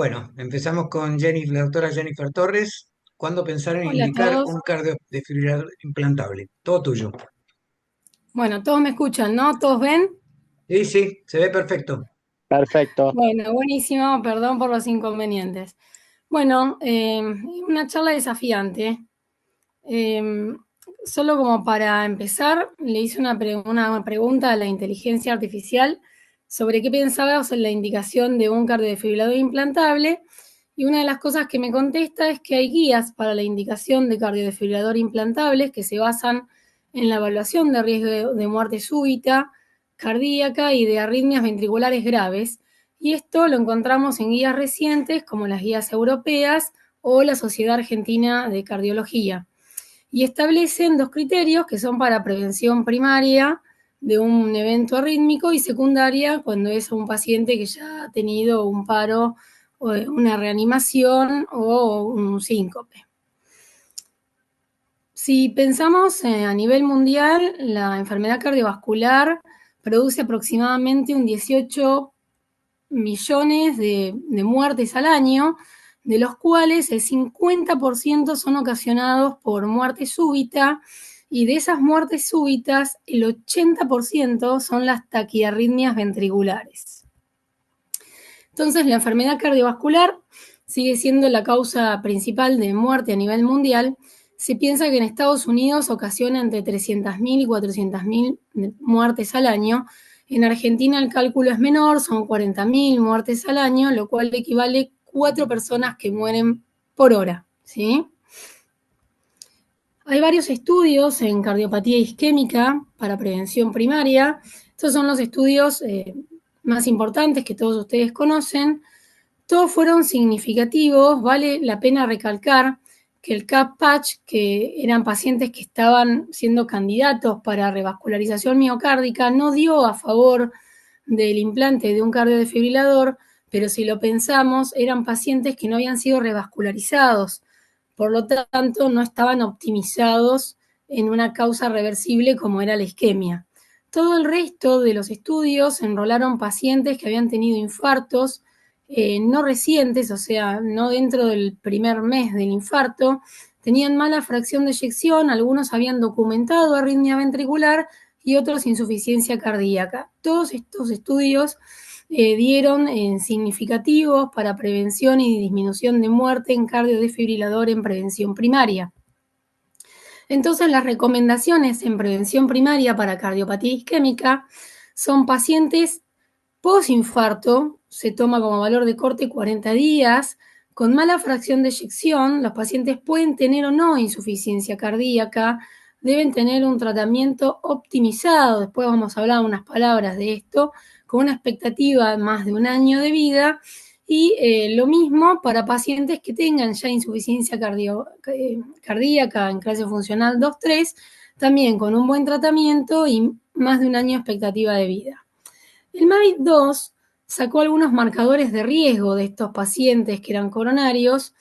Bueno, empezamos con la doctora Jennifer Torres. ¿Cuándo pensar en Hola a indicar todos. un cardiodefibrilador implantable? Todo tuyo. Bueno, todos me escuchan, ¿no? ¿Todos ven? Sí, sí, se ve perfecto. Perfecto. Bueno, buenísimo, perdón por los inconvenientes. Bueno, una charla desafiante. Eh, Solo como para empezar, le hice una pregunta a la inteligencia artificial sobre qué pensaba en la indicación de un cardiodefibrilador implantable. Y una de las cosas que me contesta es que hay guías para la indicación de cardiodefibrilador implantables que se basan en la evaluación de riesgo de muerte súbita, cardíaca y de arritmias ventriculares graves. Y esto lo encontramos en guías recientes como las guías europeas o la Sociedad Argentina de Cardiología. Y establecen dos criterios que son para prevención primaria de un evento arrítmico y secundaria cuando es un paciente que ya ha tenido un paro, o una reanimación o un síncope. Si pensamos a nivel mundial, la enfermedad cardiovascular produce aproximadamente un 18 millones de muertes al año, de los cuales el 50% son ocasionados por muerte súbita, y de esas muertes súbitas, el 80% son las taquiarritmias ventriculares. Entonces, la enfermedad cardiovascular sigue siendo la causa principal de muerte a nivel mundial. Se piensa que en Estados Unidos ocasiona entre 300.000 y 400.000 muertes al año. En Argentina el cálculo es menor, son 40.000 muertes al año, lo cual equivale a 4 personas que mueren por hora, ¿sí? Hay varios estudios en cardiopatía isquémica para prevención primaria. Estos son los estudios más importantes que todos ustedes conocen. Todos fueron significativos. Vale la pena recalcar que el CAP-PATCH, que eran pacientes que estaban siendo candidatos para revascularización miocárdica, no dio a favor del implante de un cardiodefibrilador, pero si lo pensamos, eran pacientes que no habían sido revascularizados, por lo tanto no estaban optimizados en una causa reversible como era la isquemia. Todo el resto de los estudios enrolaron pacientes que habían tenido infartos no recientes, o sea, no dentro del primer mes del infarto, tenían mala fracción de eyección, algunos habían documentado arritmia ventricular y otros insuficiencia cardíaca. Todos estos estudios dieron significativos para prevención y disminución de muerte en cardiodefibrilador en prevención primaria. Entonces, las recomendaciones en prevención primaria para cardiopatía isquémica son pacientes posinfarto, se toma como valor de corte 40 días, con mala fracción de eyección. Los pacientes pueden tener o no insuficiencia cardíaca, deben tener un tratamiento optimizado, después vamos a hablar unas palabras de esto, con una expectativa de más de un año de vida, y lo mismo para pacientes que tengan ya insuficiencia cardíaca en clase funcional 2-3, también con un buen tratamiento y más de un año de expectativa de vida. El MAVIT-2 sacó algunos marcadores de riesgo de estos pacientes que eran coronarios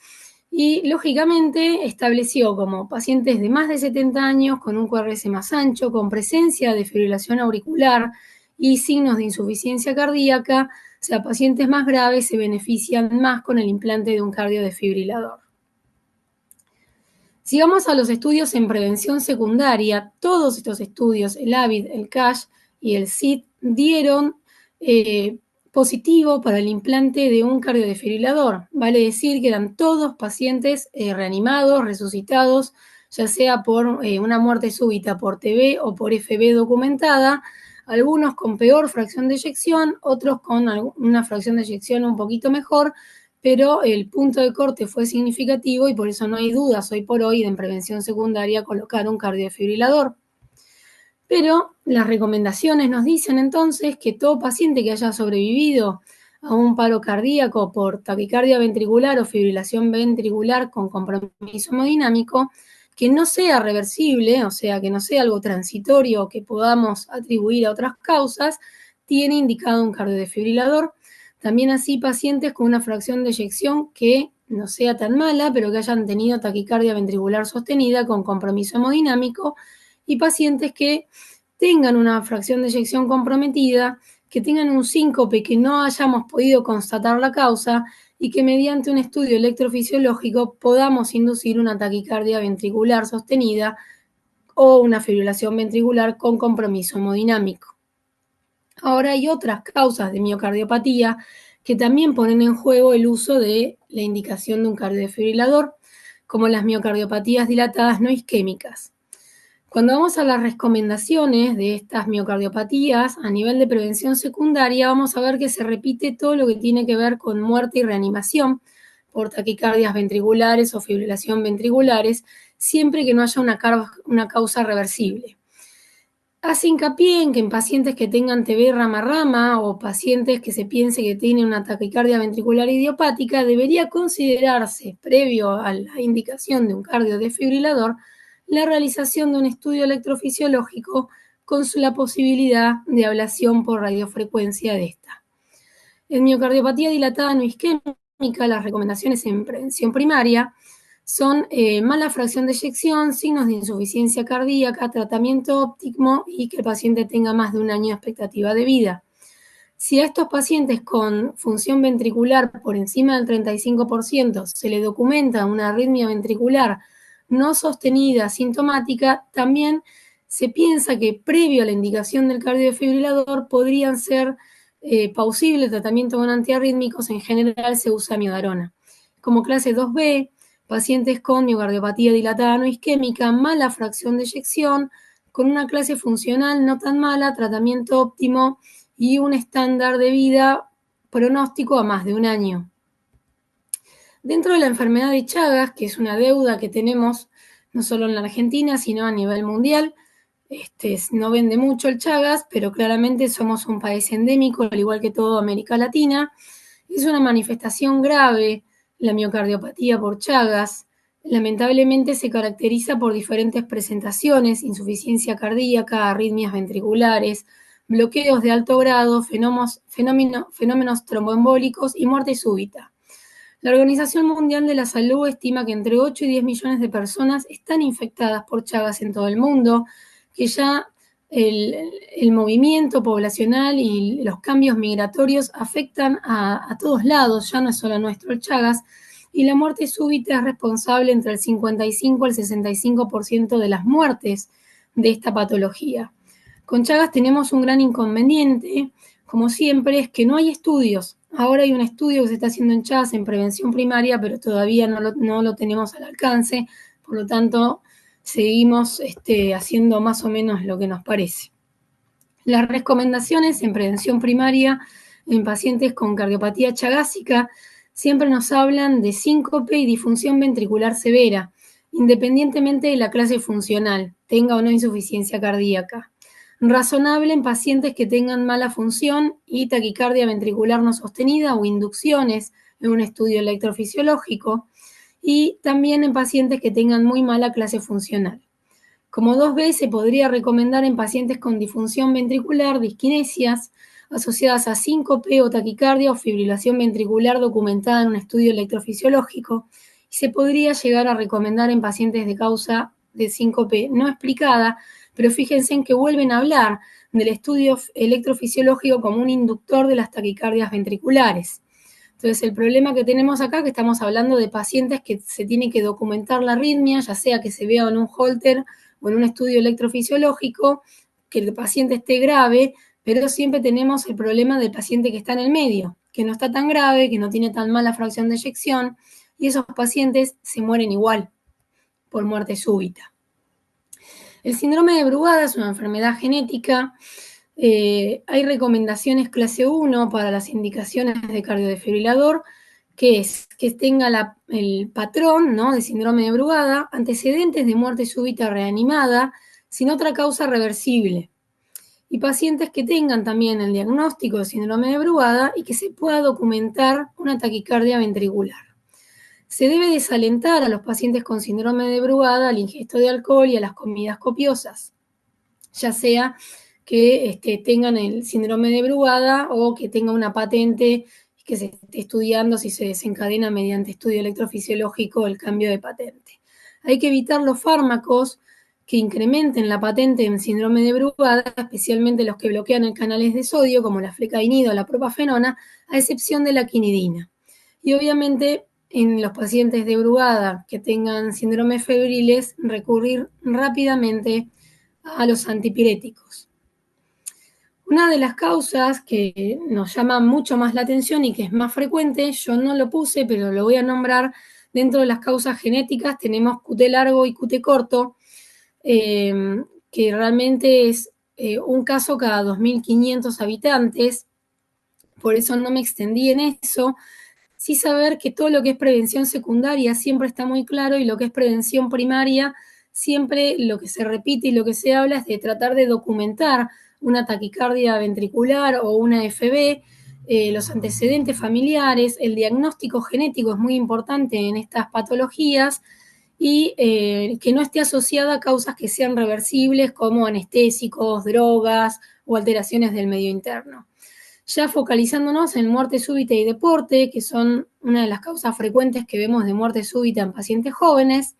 y, lógicamente, estableció como pacientes de más de 70 años con un QRS más ancho, con presencia de fibrilación auricular y signos de insuficiencia cardíaca, o sea, pacientes más graves se benefician más con el implante de un cardiodefibrilador. Si vamos a los estudios en prevención secundaria, todos estos estudios, el AVID, el CASH y el SID, dieron positivo para el implante de un cardiodefibrilador. Vale decir que eran todos pacientes reanimados, resucitados, ya sea por una muerte súbita por TB o por FB documentada, algunos con peor fracción de eyección, otros con una fracción de eyección un poquito mejor, pero el punto de corte fue significativo y por eso no hay dudas hoy por hoy de en prevención secundaria colocar un cardiodefibrilador. Pero las recomendaciones nos dicen entonces que todo paciente que haya sobrevivido a un paro cardíaco por taquicardia ventricular o fibrilación ventricular con compromiso hemodinámico, que no sea reversible, o sea, que no sea algo transitorio que podamos atribuir a otras causas, tiene indicado un cardiodefibrilador. También así pacientes con una fracción de eyección que no sea tan mala, pero que hayan tenido taquicardia ventricular sostenida con compromiso hemodinámico, y pacientes que tengan una fracción de eyección comprometida, que tengan un síncope que no hayamos podido constatar la causa y que mediante un estudio electrofisiológico podamos inducir una taquicardia ventricular sostenida o una fibrilación ventricular con compromiso hemodinámico. Ahora hay otras causas de miocardiopatía que también ponen en juego el uso de la indicación de un cardiofibrilador, como las miocardiopatías dilatadas no isquémicas. Cuando vamos a las recomendaciones de estas miocardiopatías a nivel de prevención secundaria, vamos a ver que se repite todo lo que tiene que ver con muerte y reanimación por taquicardias ventriculares o fibrilación ventriculares, siempre que no haya una causa reversible. Hace hincapié en que en pacientes que tengan TB rama-rama o pacientes que se piense que tienen una taquicardia ventricular idiopática, debería considerarse, previo a la indicación de un cardiodesfibrilador, la realización de un estudio electrofisiológico con la posibilidad de ablación por radiofrecuencia de esta. En miocardiopatía dilatada no isquémica, las recomendaciones en prevención primaria son mala fracción de eyección, signos de insuficiencia cardíaca, tratamiento óptimo y que el paciente tenga más de un año de expectativa de vida. Si a estos pacientes con función ventricular por encima del 35% se le documenta una arritmia ventricular no sostenida sintomática, también se piensa que previo a la indicación del cardiofibrilador podrían ser pausible el tratamiento con antiarrítmicos. En general se usa miodarona. Como clase 2B, pacientes con miocardiopatía dilatada no isquémica, mala fracción de eyección, con una clase funcional no tan mala, tratamiento óptimo y un estándar de vida pronóstico a más de un año. Dentro de la enfermedad de Chagas, que es una deuda que tenemos no solo en la Argentina, sino a nivel mundial, no vende mucho el Chagas, pero claramente somos un país endémico, al igual que toda América Latina. Es una manifestación grave la miocardiopatía por Chagas. Lamentablemente se caracteriza por diferentes presentaciones: insuficiencia cardíaca, arritmias ventriculares, bloqueos de alto grado, fenómenos tromboembólicos y muerte súbita. La Organización Mundial de la Salud estima que entre 8 y 10 millones de personas están infectadas por Chagas en todo el mundo, que ya el movimiento poblacional y los cambios migratorios afectan a todos lados, ya no es solo nuestro el Chagas, y la muerte súbita es responsable entre el 55 al 65% de las muertes de esta patología. Con Chagas tenemos un gran inconveniente, como siempre, es que no hay estudios. Ahora hay un estudio que se está haciendo en Chagas en prevención primaria, pero todavía no lo tenemos al alcance, por lo tanto seguimos haciendo más o menos lo que nos parece. Las recomendaciones en prevención primaria en pacientes con cardiopatía chagásica siempre nos hablan de síncope y disfunción ventricular severa, independientemente de la clase funcional, tenga o no insuficiencia cardíaca. Razonable en pacientes que tengan mala función y taquicardia ventricular no sostenida o inducciones en un estudio electrofisiológico, y también en pacientes que tengan muy mala clase funcional. Como 2B se podría recomendar en pacientes con disfunción ventricular, disquinesias asociadas a síncope o taquicardia o fibrilación ventricular documentada en un estudio electrofisiológico, y se podría llegar a recomendar en pacientes de causa de síncope no explicada, pero fíjense en que vuelven a hablar del estudio electrofisiológico como un inductor de las taquicardias ventriculares. Entonces, el problema que tenemos acá es que estamos hablando de pacientes que se tiene que documentar la arritmia, ya sea que se vea en un Holter o en un estudio electrofisiológico, que el paciente esté grave, pero siempre tenemos el problema del paciente que está en el medio, que no está tan grave, que no tiene tan mala fracción de eyección, y esos pacientes se mueren igual por muerte súbita. El síndrome de Brugada es una enfermedad genética. Hay recomendaciones clase 1 para las indicaciones de cardiodesfibrilador, que es que tenga el patrón, ¿no?, de síndrome de Brugada, antecedentes de muerte súbita reanimada, sin otra causa reversible, y pacientes que tengan también el diagnóstico de síndrome de Brugada y que se pueda documentar una taquicardia ventricular. Se debe desalentar a los pacientes con síndrome de Brugada al ingesto de alcohol y a las comidas copiosas, ya sea que tengan el síndrome de Brugada o que tenga una patente que se esté estudiando si se desencadena mediante estudio electrofisiológico el cambio de patente. Hay que evitar los fármacos que incrementen la patente en síndrome de Brugada, especialmente los que bloquean el canales de sodio, como la flecainida o la propafenona, a excepción de la quinidina. Y obviamente en los pacientes de Brugada que tengan síndromes febriles, recurrir rápidamente a los antipiréticos. Una de las causas que nos llama mucho más la atención y que es más frecuente, yo no lo puse, pero lo voy a nombrar, dentro de las causas genéticas tenemos QT largo y QT corto, que realmente es un caso cada 2.500 habitantes, por eso no me extendí en eso. Sí saber que todo lo que es prevención secundaria siempre está muy claro y lo que es prevención primaria, siempre lo que se repite y lo que se habla es de tratar de documentar una taquicardia ventricular o una FB, los antecedentes familiares, el diagnóstico genético es muy importante en estas patologías y que no esté asociada a causas que sean reversibles como anestésicos, drogas o alteraciones del medio interno. Ya focalizándonos en muerte súbita y deporte, que son una de las causas frecuentes que vemos de muerte súbita en pacientes jóvenes,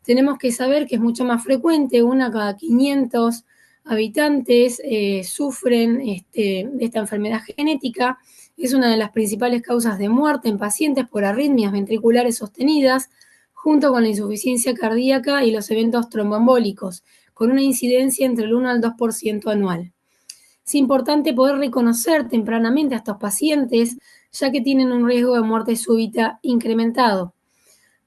tenemos que saber que es mucho más frecuente, una cada 500 habitantes sufren de esta enfermedad genética, es una de las principales causas de muerte en pacientes por arritmias ventriculares sostenidas, junto con la insuficiencia cardíaca y los eventos tromboembólicos, con una incidencia entre el 1 al 2% anual. Es importante poder reconocer tempranamente a estos pacientes, ya que tienen un riesgo de muerte súbita incrementado.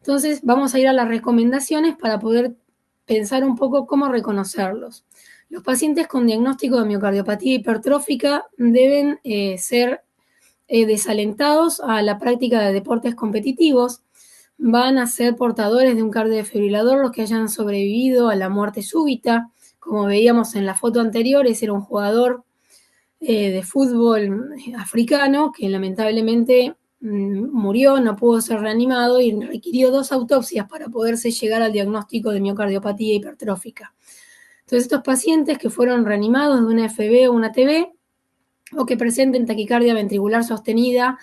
Entonces, vamos a ir a las recomendaciones para poder pensar un poco cómo reconocerlos. Los pacientes con diagnóstico de miocardiopatía hipertrófica deben ser desalentados a la práctica de deportes competitivos. Van a ser portadores de un cardiodefibrilador los que hayan sobrevivido a la muerte súbita. Como veíamos en la foto anterior, ese era un jugador de fútbol africano que lamentablemente murió, no pudo ser reanimado y requirió 2 autopsias para poderse llegar al diagnóstico de miocardiopatía hipertrófica. Entonces, estos pacientes que fueron reanimados de una FB o una TB o que presenten taquicardia ventricular sostenida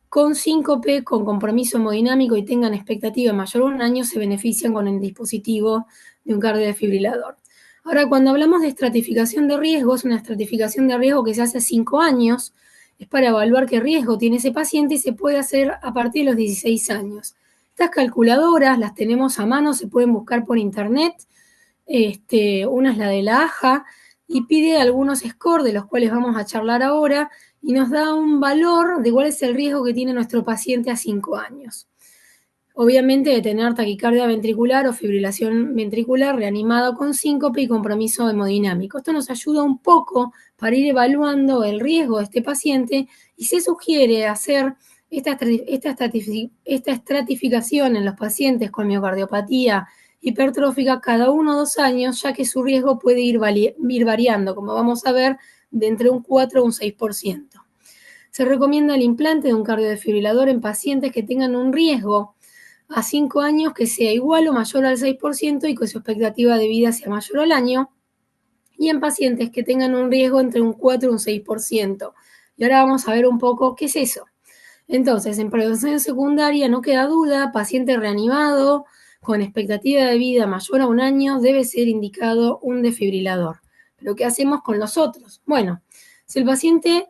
con síncope, con compromiso hemodinámico y tengan expectativa mayor a 1 año, se benefician con el dispositivo de un cardiodefibrilador. Ahora, cuando hablamos de estratificación de riesgo, es una estratificación de riesgo que se hace a 5 años, es para evaluar qué riesgo tiene ese paciente y se puede hacer a partir de los 16 años. Estas calculadoras las tenemos a mano, se pueden buscar por internet, una es la de la AJA, y pide algunos scores de los cuales vamos a charlar ahora, y nos da un valor de cuál es el riesgo que tiene nuestro paciente a 5 años. Obviamente de tener taquicardia ventricular o fibrilación ventricular reanimado con síncope y compromiso hemodinámico. Esto nos ayuda un poco para ir evaluando el riesgo de este paciente y se sugiere hacer esta estratificación en los pacientes con miocardiopatía hipertrófica cada 1 o 2 años, ya que su riesgo puede ir variando, como vamos a ver, de entre un 4 o un 6%. Se recomienda el implante de un cardiodefibrilador en pacientes que tengan un riesgo a 5 años que sea igual o mayor al 6% y que su expectativa de vida sea mayor al año, y en pacientes que tengan un riesgo entre un 4 y un 6%. Y ahora vamos a ver un poco qué es eso. Entonces, en prevención secundaria no queda duda, paciente reanimado con expectativa de vida mayor a 1 año debe ser indicado un desfibrilador. ¿Pero qué hacemos con los otros? Bueno, si el paciente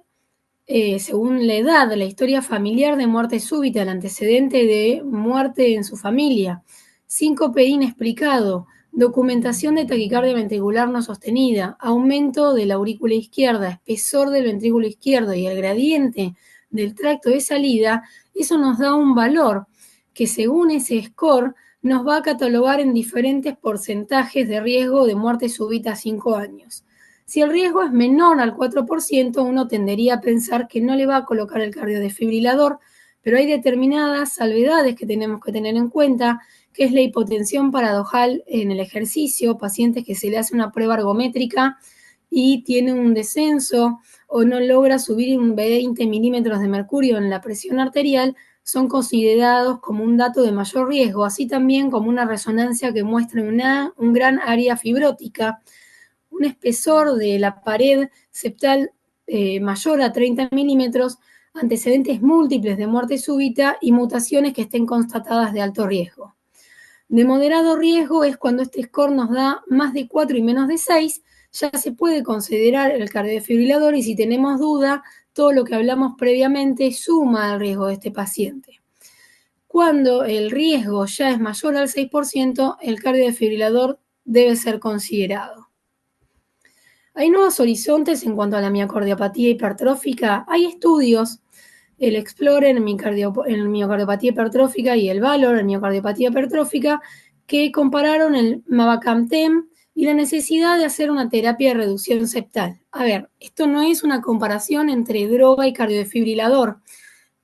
según la edad, la historia familiar de muerte súbita, el antecedente de muerte en su familia, síncope inexplicado, documentación de taquicardia ventricular no sostenida, aumento de la aurícula izquierda, espesor del ventrículo izquierdo y el gradiente del tracto de salida, eso nos da un valor que según ese score nos va a catalogar en diferentes porcentajes de riesgo de muerte súbita a 5 años. Si el riesgo es menor al 4%, uno tendería a pensar que no le va a colocar el cardiodefibrilador, pero hay determinadas salvedades que tenemos que tener en cuenta, que es la hipotensión paradojal en el ejercicio, pacientes que se le hace una prueba ergométrica y tiene un descenso o no logra subir un 20 milímetros de mercurio en la presión arterial, son considerados como un dato de mayor riesgo, así también como una resonancia que muestre un gran área fibrótica, un espesor de la pared septal mayor a 30 milímetros, antecedentes múltiples de muerte súbita y mutaciones que estén constatadas de alto riesgo. De moderado riesgo es cuando este score nos da más de 4 y menos de 6, ya se puede considerar el cardiodefibrilador y si tenemos duda, todo lo que hablamos previamente suma al riesgo de este paciente. Cuando el riesgo ya es mayor al 6%, el cardiodefibrilador debe ser considerado. Hay nuevos horizontes en cuanto a la miocardiopatía hipertrófica. Hay estudios, el Explorer en miocardiopatía hipertrófica y el Valor en miocardiopatía hipertrófica, que compararon el mavacamten y la necesidad de hacer una terapia de reducción septal. A ver, esto no es una comparación entre droga y cardiodefibrilador,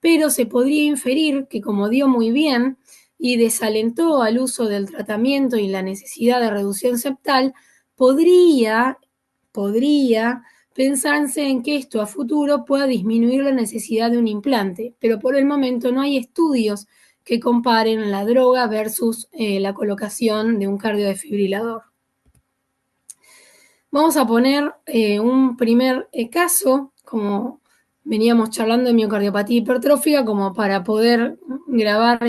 pero se podría inferir que como dio muy bien y desalentó al uso del tratamiento y la necesidad de reducción septal, podría pensarse en que esto a futuro pueda disminuir la necesidad de un implante, pero por el momento no hay estudios que comparen la droga versus la colocación de un cardiodefibrilador. Vamos a poner un primer caso, como veníamos charlando de miocardiopatía hipertrófica, como para poder grabar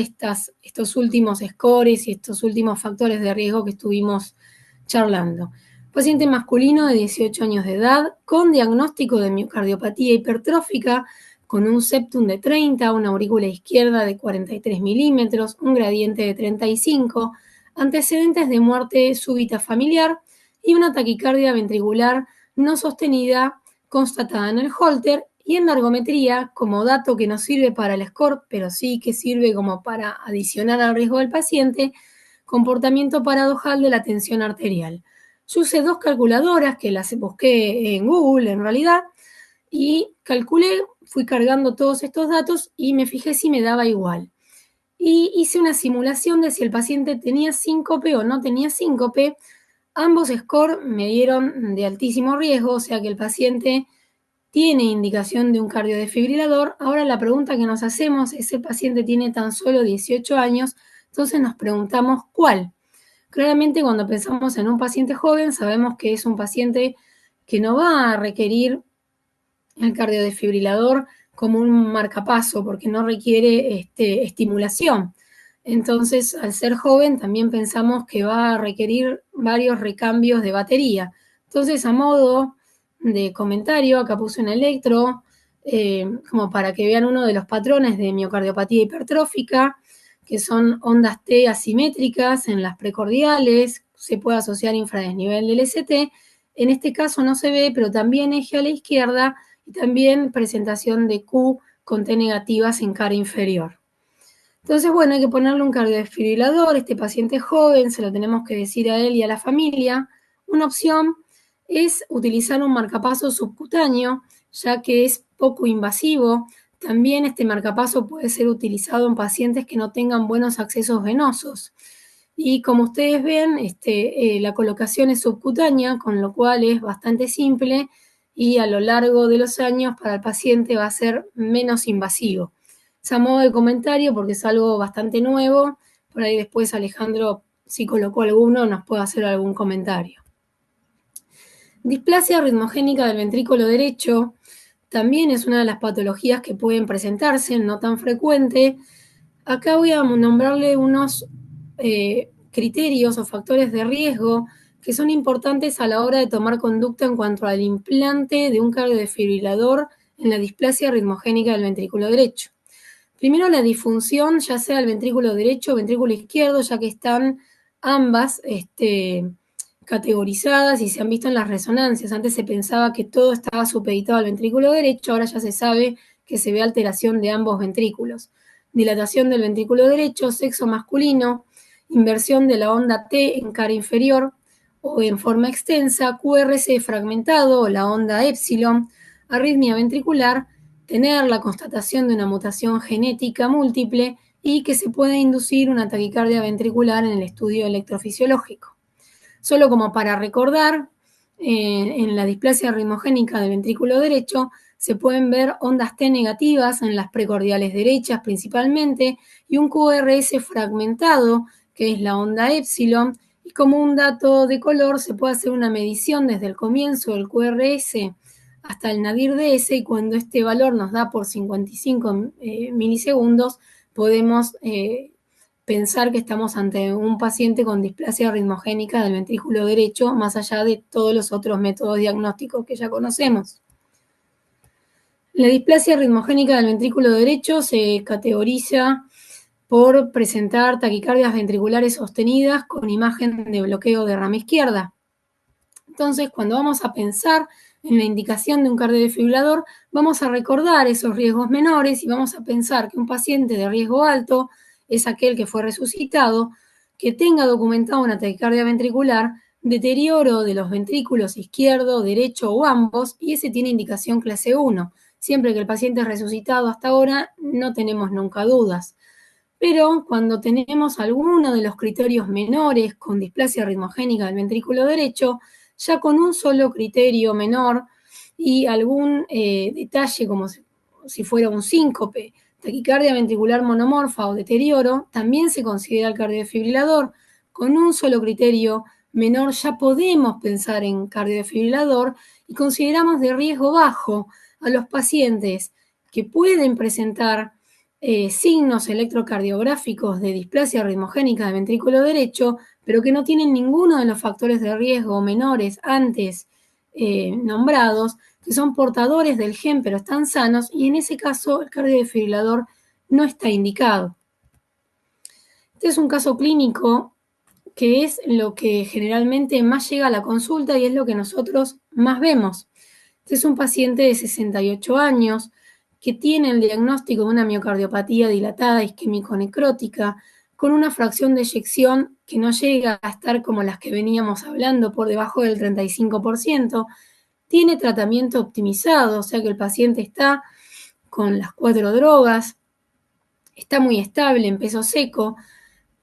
estos últimos scores y estos últimos factores de riesgo que estuvimos charlando. Paciente masculino de 18 años de edad, con diagnóstico de miocardiopatía hipertrófica, con un septum de 30, una aurícula izquierda de 43 milímetros, un gradiente de 35, antecedentes de muerte súbita familiar y una taquicardia ventricular no sostenida constatada en el Holter y en la ergometría, como dato que no sirve para el score, pero sí que sirve como para adicionar al riesgo del paciente, comportamiento paradojal de la tensión arterial. Yo usé 2 calculadoras que las busqué en Google en realidad y calculé, fui cargando todos estos datos y me fijé si me daba igual. Y hice una simulación de si el paciente tenía síncope o no tenía síncope. Ambos scores me dieron de altísimo riesgo, o sea que el paciente tiene indicación de un cardiodefibrilador. Ahora la pregunta que nos hacemos es, el paciente tiene tan solo 18 años, entonces nos preguntamos ¿cuál? Claramente cuando pensamos en un paciente joven sabemos que es un paciente que no va a requerir el cardiodefibrilador como un marcapaso porque no requiere estimulación. Entonces, al ser joven, también pensamos que va a requerir varios recambios de batería. Entonces, a modo de comentario, acá puse un electro, como para que vean uno de los patrones de miocardiopatía hipertrófica, que son ondas T asimétricas en las precordiales, se puede asociar infradesnivel del ST. En este caso no se ve, pero también eje a la izquierda y también presentación de Q con T negativas en cara inferior. Entonces, bueno, hay que ponerle un cardiodefibrilador. Este paciente joven, se lo tenemos que decir a él y a la familia. Una opción es utilizar un marcapaso subcutáneo, ya que es poco invasivo. También este marcapaso puede ser utilizado en pacientes que no tengan buenos accesos venosos. Y como ustedes ven, la colocación es subcutánea, con lo cual es bastante simple y a lo largo de los años para el paciente va a ser menos invasivo. Es a modo de comentario porque es algo bastante nuevo. Por ahí después Alejandro, si colocó alguno, nos puede hacer algún comentario. Displasia ritmogénica del ventrículo derecho también es una de las patologías que pueden presentarse, no tan frecuente. Acá voy a nombrarle unos criterios o factores de riesgo que son importantes a la hora de tomar conducta en cuanto al implante de un cardiodefibrilador en la displasia ritmogénica del ventrículo derecho. Primero, la disfunción, ya sea el ventrículo derecho o ventrículo izquierdo, ya que están ambas categorizadas y se han visto en las resonancias. Antes se pensaba que todo estaba supeditado al ventrículo derecho, ahora ya se sabe que se ve alteración de ambos ventrículos. Dilatación del ventrículo derecho, sexo masculino, inversión de la onda T en cara inferior o en forma extensa, QRS fragmentado o la onda épsilon, arritmia ventricular, tener la constatación de una mutación genética múltiple y que se puede inducir una taquicardia ventricular en el estudio electrofisiológico. Solo como para recordar, en la displasia ritmogénica del ventrículo derecho se pueden ver ondas T negativas en las precordiales derechas principalmente y un QRS fragmentado, que es la onda épsilon, y como un dato de color se puede hacer una medición desde el comienzo del QRS hasta el nadir DS y cuando este valor nos da por 55 milisegundos podemos pensar que estamos ante un paciente con displasia ritmogénica del ventrículo derecho, más allá de todos los otros métodos diagnósticos que ya conocemos. La displasia ritmogénica del ventrículo derecho se categoriza por presentar taquicardias ventriculares sostenidas con imagen de bloqueo de rama izquierda. Entonces, cuando vamos a pensar en la indicación de un cardiodefibrilador, vamos a recordar esos riesgos menores y vamos a pensar que un paciente de riesgo alto es aquel que fue resucitado, que tenga documentado una taquicardia ventricular, deterioro de los ventrículos izquierdo, derecho o ambos, y ese tiene indicación clase 1. Siempre que el paciente es resucitado hasta ahora, no tenemos nunca dudas. Pero cuando tenemos alguno de los criterios menores con displasia ritmogénica del ventrículo derecho, ya con un solo criterio menor y algún detalle como si fuera un síncope, taquicardia ventricular monomorfa o deterioro, también se considera el cardiodefibrilador. Con un solo criterio menor ya podemos pensar en cardiodefibrilador y consideramos de riesgo bajo a los pacientes que pueden presentar signos electrocardiográficos de displasia ritmogénica del ventrículo derecho, pero que no tienen ninguno de los factores de riesgo menores antes nombrados, que son portadores del gen pero están sanos, y en ese caso el cardiodefibrilador no está indicado. Este es un caso clínico que es lo que generalmente más llega a la consulta y es lo que nosotros más vemos. Este es un paciente de 68 años que tiene el diagnóstico de una miocardiopatía dilatada isquémico-necrótica con una fracción de eyección que no llega a estar como las que veníamos hablando por debajo del 35%. Tiene tratamiento optimizado, o sea que el paciente está con las 4 drogas, está muy estable en peso seco,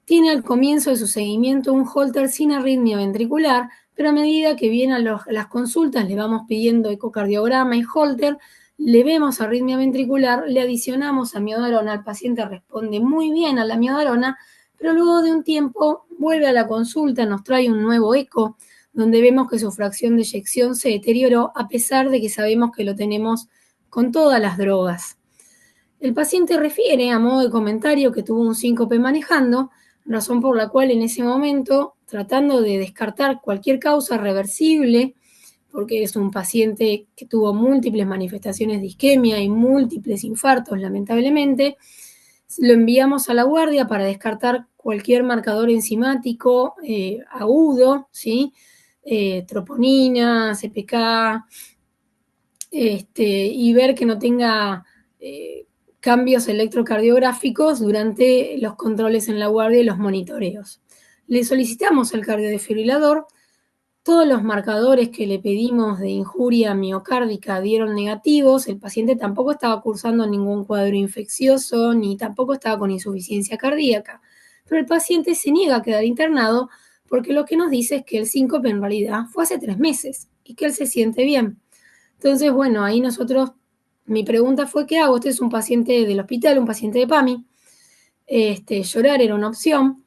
tiene al comienzo de su seguimiento un Holter sin arritmia ventricular, pero a medida que vienen las consultas le vamos pidiendo ecocardiograma y Holter, le vemos arritmia ventricular, le adicionamos amiodarona, el paciente responde muy bien a la amiodarona, pero luego de un tiempo vuelve a la consulta, nos trae un nuevo eco, donde vemos que su fracción de eyección se deterioró a pesar de que sabemos que lo tenemos con todas las drogas. El paciente refiere a modo de comentario que tuvo un síncope manejando, razón por la cual en ese momento, tratando de descartar cualquier causa reversible, porque es un paciente que tuvo múltiples manifestaciones de isquemia y múltiples infartos, lamentablemente, lo enviamos a la guardia para descartar cualquier marcador enzimático agudo, ¿sí? Troponina, CPK, y ver que no tenga cambios electrocardiográficos durante los controles en la guardia y los monitoreos. Le solicitamos el cardiodefibrilador, todos los marcadores que le pedimos de injuria miocárdica dieron negativos, el paciente tampoco estaba cursando ningún cuadro infeccioso, ni tampoco estaba con insuficiencia cardíaca, pero el paciente se niega a quedar internado porque lo que nos dice es que el síncope en realidad fue hace 3 meses y que él se siente bien. Entonces, bueno, ahí mi pregunta fue, ¿qué hago? Este es un paciente del hospital, un paciente de PAMI. Llorar era una opción.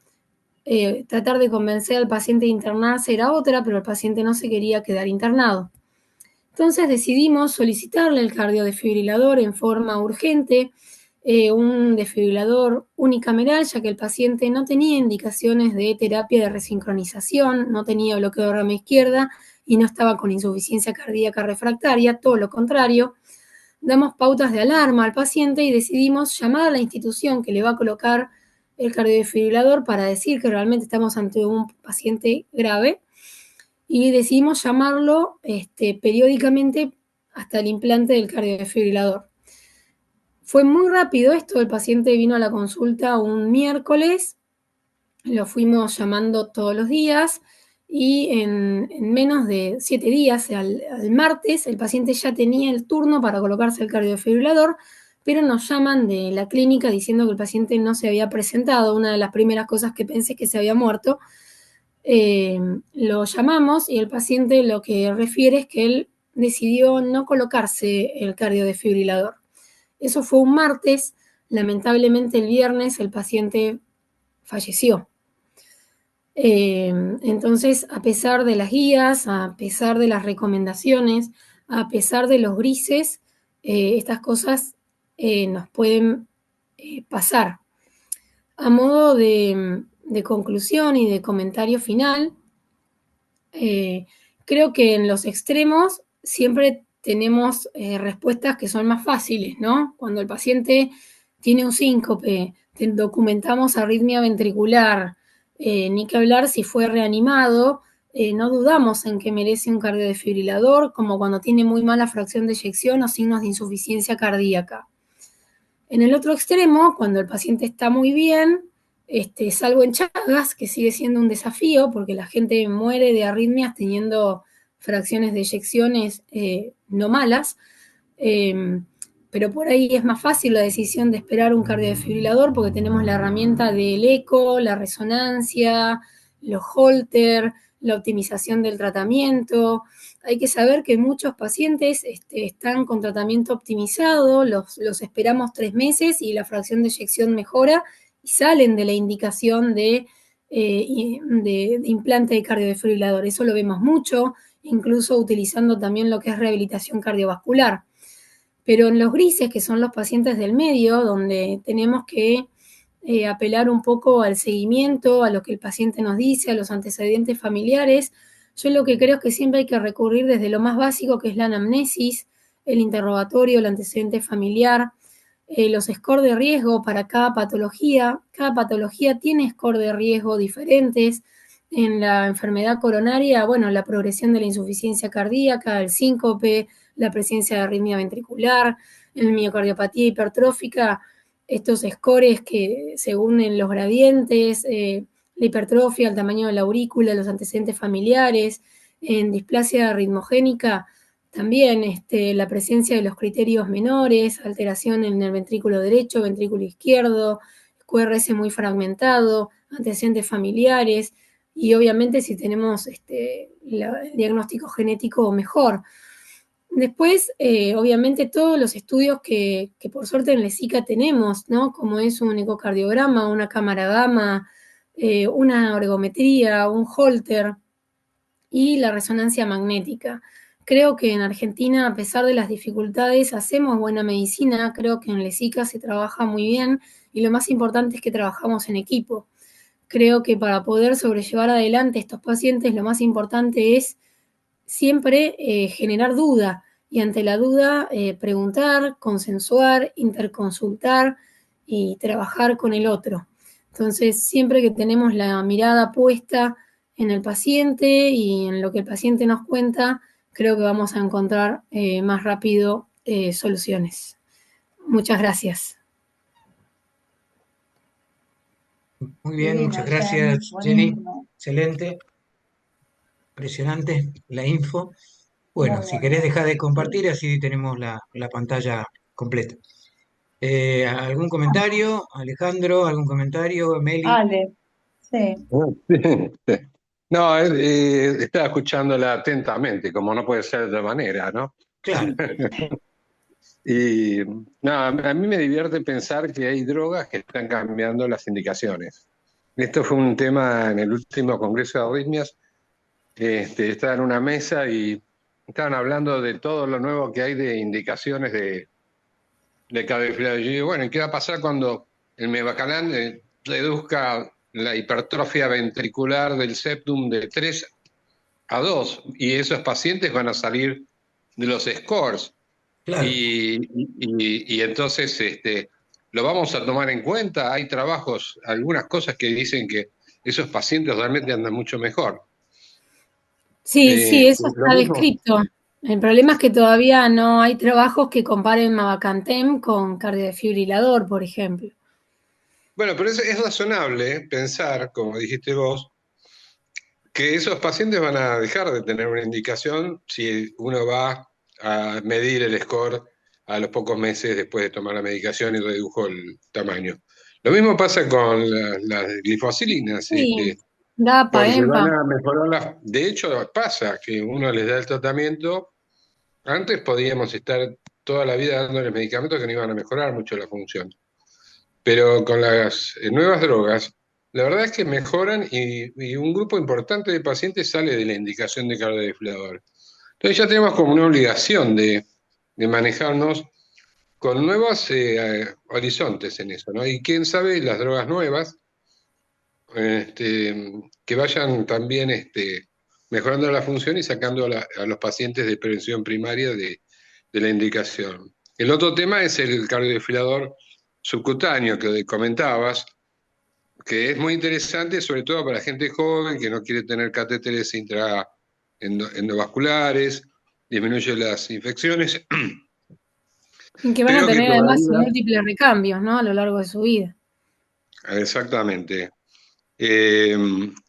Tratar de convencer al paciente de internarse era otra, pero el paciente no se quería quedar internado. Entonces decidimos solicitarle el cardiodefibrilador en forma urgente, un desfibrilador unicameral, ya que el paciente no tenía indicaciones de terapia de resincronización, no tenía bloqueo de rama izquierda y no estaba con insuficiencia cardíaca refractaria, todo lo contrario. Damos pautas de alarma al paciente y decidimos llamar a la institución que le va a colocar el cardiodefibrilador para decir que realmente estamos ante un paciente grave y decidimos llamarlo periódicamente hasta el implante del cardiodefibrilador. Fue muy rápido esto, el paciente vino a la consulta un miércoles, lo fuimos llamando todos los días y en menos de 7 días, al martes, el paciente ya tenía el turno para colocarse el cardiodefibrilador, pero nos llaman de la clínica diciendo que el paciente no se había presentado. Una de las primeras cosas que pensé es que se había muerto. Lo llamamos y el paciente lo que refiere es que él decidió no colocarse el cardiodefibrilador. Eso fue un martes, lamentablemente el viernes el paciente falleció. Entonces, a pesar de las guías, a pesar de las recomendaciones, a pesar de los grises, estas cosas nos pueden pasar. A modo de conclusión y de comentario final, creo que en los extremos siempre tenemos respuestas que son más fáciles, ¿no? Cuando el paciente tiene un síncope, documentamos arritmia ventricular, ni que hablar si fue reanimado, no dudamos en que merece un cardiodefibrilador, como cuando tiene muy mala fracción de eyección o signos de insuficiencia cardíaca. En el otro extremo, cuando el paciente está muy bien, salvo en Chagas, que sigue siendo un desafío, porque la gente muere de arritmias teniendo fracciones de eyecciones no malas, pero por ahí es más fácil la decisión de esperar un cardiodefibrilador porque tenemos la herramienta del eco, la resonancia, los holter, la optimización del tratamiento. Hay que saber que muchos pacientes están con tratamiento optimizado, los esperamos 3 meses y la fracción de eyección mejora y salen de la indicación de implante de cardiodefibrilador. Eso lo vemos mucho, incluso utilizando también lo que es rehabilitación cardiovascular. Pero en los grises, que son los pacientes del medio, donde tenemos que apelar un poco al seguimiento, a lo que el paciente nos dice, a los antecedentes familiares, yo lo que creo es que siempre hay que recurrir desde lo más básico, que es la anamnesis, el interrogatorio, el antecedente familiar, los scores de riesgo para cada patología. Cada patología tiene scores de riesgo diferentes. En la enfermedad coronaria, bueno, la progresión de la insuficiencia cardíaca, el síncope, la presencia de arritmia ventricular, en miocardiopatía hipertrófica, estos scores que según en los gradientes, la hipertrofia, el tamaño de la aurícula, los antecedentes familiares, en displasia ritmogénica, también la presencia de los criterios menores, alteración en el ventrículo derecho, ventrículo izquierdo, QRS muy fragmentado, antecedentes familiares, y obviamente si tenemos el diagnóstico genético mejor. Después, obviamente, todos los estudios que por suerte en la SICA tenemos, ¿no? Como es un ecocardiograma, una cámara gamma, una ergometría, un holter y la resonancia magnética. Creo que en Argentina, a pesar de las dificultades, hacemos buena medicina. Creo que en la SICA se trabaja muy bien y lo más importante es que trabajamos en equipo. Creo que para poder sobrellevar adelante estos pacientes, lo más importante es siempre generar duda y ante la duda preguntar, consensuar, interconsultar y trabajar con el otro. Entonces, siempre que tenemos la mirada puesta en el paciente y en lo que el paciente nos cuenta, creo que vamos a encontrar más rápido soluciones. Muchas gracias. Muy bien, muchas gracias, Jenny. Buenísimo. Excelente, impresionante la info. Bueno, Muy si querés bueno. dejar de Sí. compartir, así tenemos la pantalla completa. ¿Algún comentario, Alejandro? ¿Algún comentario, Meli? Ale, sí. Sí. No, estaba escuchándola atentamente, como no puede ser de otra manera, ¿no? Claro, Y no, a mí me divierte pensar que hay drogas que están cambiando las indicaciones. Esto fue un tema en el último Congreso de Arritmias. Estaba en una mesa y estaban hablando de todo lo nuevo que hay de indicaciones de cardiofibrilación. Y yo digo, bueno, ¿y qué va a pasar cuando el Mevacalán reduzca la hipertrofia ventricular del septum de 3 a 2? Y esos pacientes van a salir de los scores. claro. Y entonces lo vamos a tomar en cuenta. Hay trabajos, algunas cosas que dicen que esos pacientes realmente andan mucho mejor. Sí, sí, eso Lo está mismo. descrito. El problema es que todavía no hay trabajos que comparen Mavacantem con cardiodefibrilador, por ejemplo. Bueno, pero es razonable pensar, como dijiste vos, que esos pacientes van a dejar de tener una indicación si uno va a medir el score a los pocos meses después de tomar la medicación y redujo el tamaño. Lo mismo pasa con las glifosilinas, Sí, DAPA, porque van EMPA. a mejorar las... De hecho, pasa que uno les da el tratamiento. Antes podíamos estar toda la vida dándoles medicamentos que no iban a mejorar mucho la función. Pero con las nuevas drogas, la verdad es que mejoran y un grupo importante de pacientes sale de la indicación de cardiodefibrilador. Entonces ya tenemos como una obligación de manejarnos con nuevos horizontes en eso, ¿no? Y quién sabe, las drogas nuevas, que vayan también mejorando la función y sacando a los pacientes de prevención primaria de la indicación. El otro tema es el cardiodefibrilador subcutáneo que comentabas, que es muy interesante, sobre todo para gente joven que no quiere tener catéteres endovasculares, disminuye las infecciones, Y que van a pero que tener además todavía, múltiples recambios, ¿no? A lo largo de su vida. exactamente. Eh,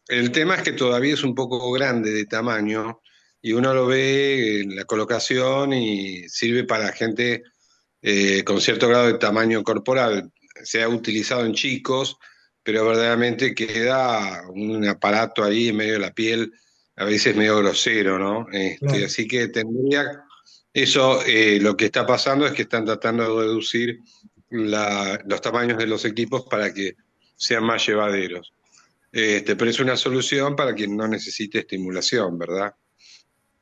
el tema es que todavía es un poco grande de tamaño y uno lo ve en la colocación y sirve para gente con cierto grado de tamaño corporal. Se ha utilizado en chicos, pero verdaderamente queda un aparato ahí en medio de la piel, a veces medio grosero, ¿no? Claro. Así que tendría, eso lo que está pasando es que están tratando de reducir los tamaños de los equipos para que sean más llevaderos. Pero es una solución para quien no necesite estimulación, ¿verdad?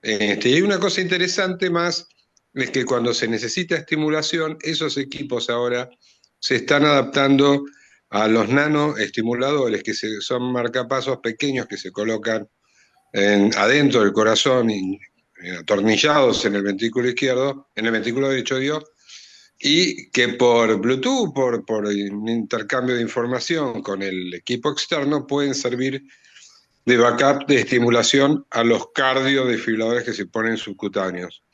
Y hay una cosa interesante más, es que cuando se necesita estimulación, esos equipos ahora se están adaptando a los nanoestimuladores, son marcapasos pequeños que se colocan adentro del corazón, atornillados en el ventrículo izquierdo, en el ventrículo derecho, digo, y que por Bluetooth, por un intercambio de información con el equipo externo, pueden servir de backup de estimulación a los cardiodesfibriladores que se ponen subcutáneos.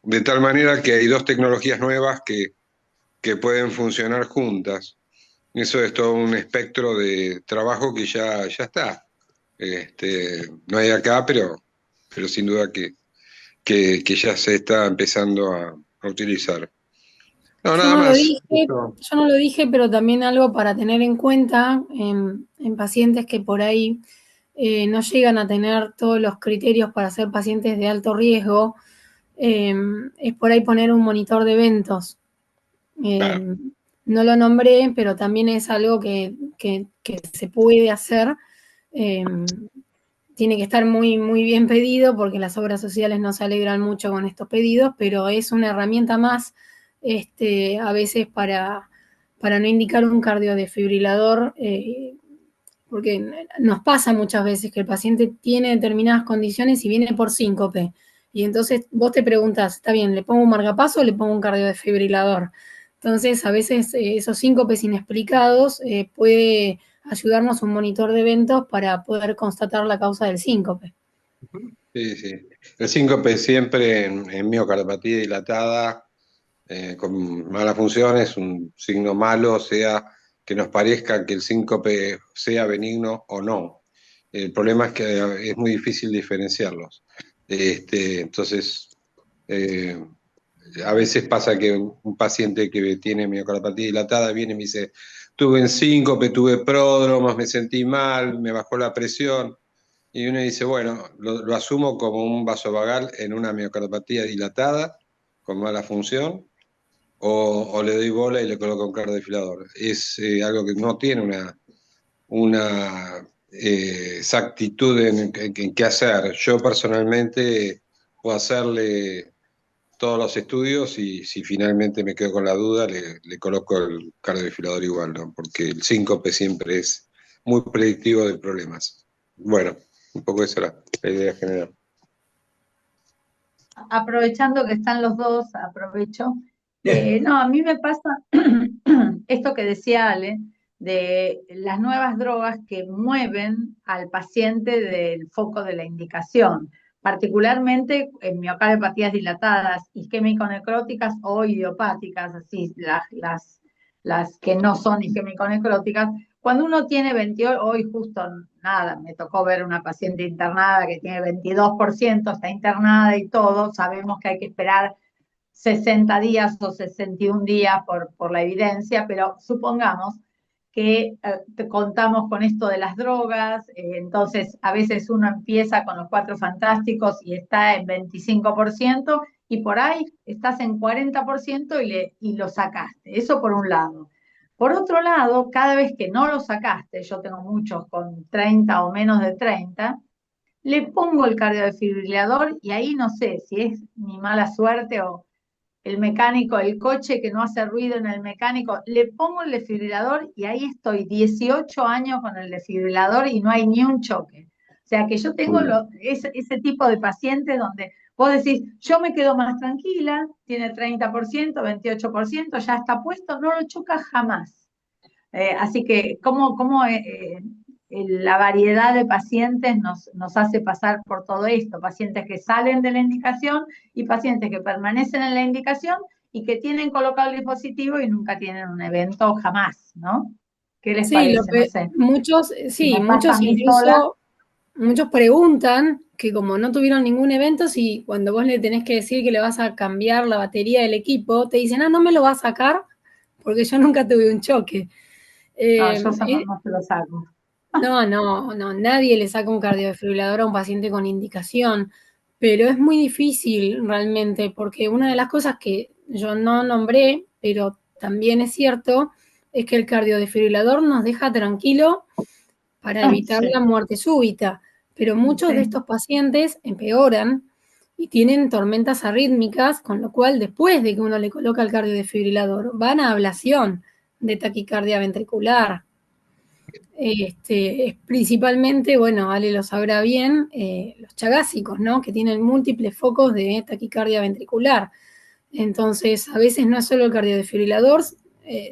De tal manera que hay dos tecnologías nuevas que pueden funcionar juntas. Eso es todo un espectro de trabajo que ya está. No hay acá, pero sin duda que ya se está empezando a utilizar. No, Yo nada no lo más. dije, yo no lo dije, pero también algo para tener en cuenta en pacientes que por ahí no llegan a tener todos los criterios para ser pacientes de alto riesgo, es por ahí poner un monitor de eventos. Claro. No lo nombré, pero también es algo que se puede hacer. Eh, Tiene que estar muy, muy bien pedido porque las obras sociales no se alegran mucho con estos pedidos, pero es una herramienta más a veces para no indicar un cardiodesfibrilador, porque nos pasa muchas veces que el paciente tiene determinadas condiciones y viene por síncope. Y entonces vos te preguntás, está bien, ¿le pongo un marcapaso o le pongo un cardiodesfibrilador? Entonces, a veces esos síncopes inexplicados puede ayudarnos un monitor de eventos para poder constatar la causa del síncope. Sí, sí. El síncope siempre en miocardiopatía dilatada con mala función es un signo malo, sea que nos parezca que el síncope sea benigno o no. El problema es que es muy difícil diferenciarlos. Entonces, eh, a veces pasa que un paciente que tiene miocardiopatía dilatada viene y me dice, tuve un síncope, tuve pródromos, me sentí mal, me bajó la presión. Y uno dice, bueno, lo asumo como un vasovagal en una miocardiopatía dilatada, con mala función, o le doy bola y le coloco un cardiodesfibrilador. Es algo que no tiene una exactitud en qué hacer. Yo personalmente puedo hacerle todos los estudios y si finalmente me quedo con la duda, le coloco el cardiodesfibrilador igual, ¿no? Porque el síncope siempre es muy predictivo de problemas. Bueno, un poco esa era la idea general. Aprovechando que están los dos, aprovecho. Bien. No, a mí me pasa esto que decía Ale, de las nuevas drogas que mueven al paciente del foco de la indicación, particularmente en miocardiopatías dilatadas, isquémico-necróticas o idiopáticas, así las que no son isquémico-necróticas. Cuando uno tiene 28, hoy justo nada, me tocó ver una paciente internada que tiene 22%, está internada y todo, sabemos que hay que esperar 60 días o 61 días por la evidencia, pero supongamos que contamos con esto de las drogas, entonces a veces uno empieza con los cuatro fantásticos y está en 25% y por ahí estás en 40% y lo sacaste. Eso por un lado. Por otro lado, cada vez que no lo sacaste, yo tengo muchos con 30 o menos de 30, le pongo el cardiodesfibrilador y ahí no sé si es mi mala suerte o el mecánico, el coche que no hace ruido en el mecánico, le pongo el desfibrilador y ahí estoy 18 años con el desfibrilador y no hay ni un choque. O sea que yo tengo ese tipo de pacientes donde Vos decís, yo me quedo más tranquila, tiene 30%, 28%, ya está puesto, no lo choca jamás. Así que, la variedad de pacientes nos hace pasar por todo esto? Pacientes que salen de la indicación y pacientes que permanecen en la indicación y que tienen colocado el dispositivo y nunca tienen un evento jamás, ¿no? ¿Qué les Sí, parece? No sé. muchos, Si sí, me pasa a muchos mí sola, incluso, muchos preguntan que como no tuvieron ningún evento, si cuando vos le tenés que decir que le vas a cambiar la batería del equipo, te dicen, no me lo vas a sacar porque yo nunca tuve un choque. no, Eh, yo eso no se lo saco. no, nadie le saca un cardiodesfibrilador a un paciente con indicación, pero es muy difícil realmente, porque una de las cosas que yo no nombré, pero también es cierto, es que el cardiodesfibrilador nos deja tranquilo para evitar Sí, la muerte súbita, pero muchos de sí. estos pacientes empeoran y tienen tormentas arrítmicas, con lo cual después de que uno le coloca el cardiodesfibrilador, van a ablación de taquicardia ventricular. Es principalmente, bueno, Ale lo sabrá bien, los chagásicos, ¿no? Que tienen múltiples focos de taquicardia ventricular. Entonces, a veces no es solo el cardiodesfibrilador,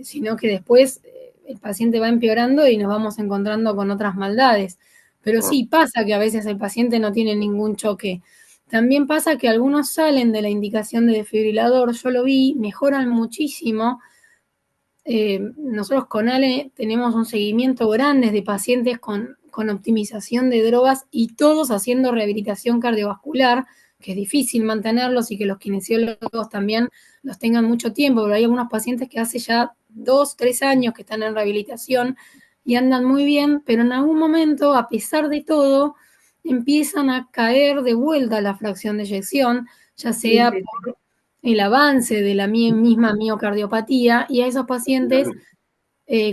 sino que después el paciente va empeorando y nos vamos encontrando con otras maldades. Pero sí, pasa que a veces el paciente no tiene ningún choque. También pasa que algunos salen de la indicación de desfibrilador, yo lo vi, mejoran muchísimo. Nosotros con Ale tenemos un seguimiento grande de pacientes con optimización de drogas y todos haciendo rehabilitación cardiovascular, que es difícil mantenerlos y que los kinesiólogos también los tengan mucho tiempo, pero hay algunos pacientes que hace ya 2, 3 años que están en rehabilitación y andan muy bien, pero en algún momento, a pesar de todo, empiezan a caer de vuelta la fracción de eyección, ya Sí, sea sí, sí. por el avance de la misma miocardiopatía, y a esos pacientes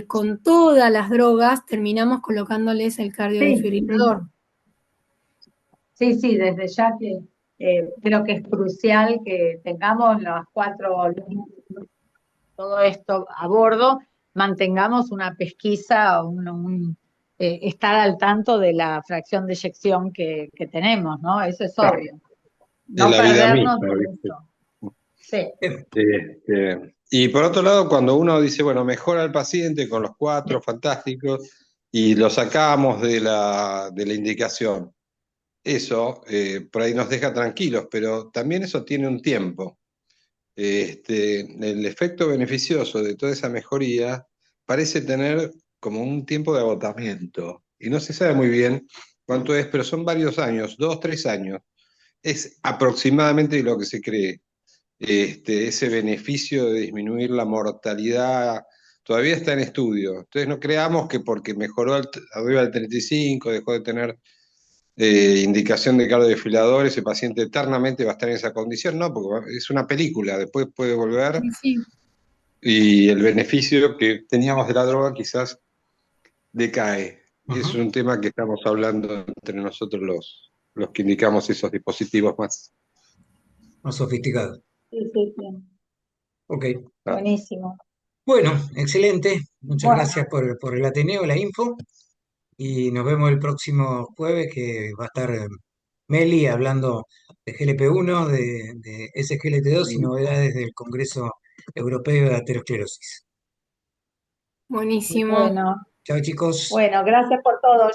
con todas las drogas terminamos colocándoles el Sí, sí. cardiodesfibrilador. Sí, sí, desde ya que creo que es crucial que tengamos las cuatro líneas, todo esto a bordo, mantengamos una pesquisa, estar al tanto de la fracción de eyección que tenemos, ¿no? Eso es Claro, obvio. es No la vida perdernos misma, de ¿viste? eso. Sí, Bien. Y por otro lado, cuando uno dice, bueno, mejora al paciente con los cuatro, fantásticos, y lo sacamos de la indicación, eso por ahí nos deja tranquilos, pero también eso tiene un tiempo. El efecto beneficioso de toda esa mejoría parece tener como un tiempo de agotamiento, y no se sabe muy bien cuánto es, pero son varios años, 2, 3 años. Es aproximadamente lo que se cree. Ese beneficio de disminuir la mortalidad todavía está en estudio. Entonces no creamos que porque mejoró arriba del 35, dejó de tener indicación de cardiodesfibrilador, ese paciente eternamente va a estar en esa condición. No, porque es una película, después puede volver Sí, sí. y el beneficio que teníamos de la droga quizás decae. Es Ajá. un tema que estamos hablando entre nosotros los que indicamos esos dispositivos más. Más sofisticado. sí, sí, sí. Ok. Ah, Buenísimo. Bueno, excelente. Muchas Bueno, gracias por el Ateneo, la info. Y nos vemos el próximo jueves que va a estar Meli hablando de GLP-1, de SGLT2 y novedades del Congreso Europeo de Aterosclerosis. Buenísimo. bueno, Chao chicos. bueno, gracias por todo.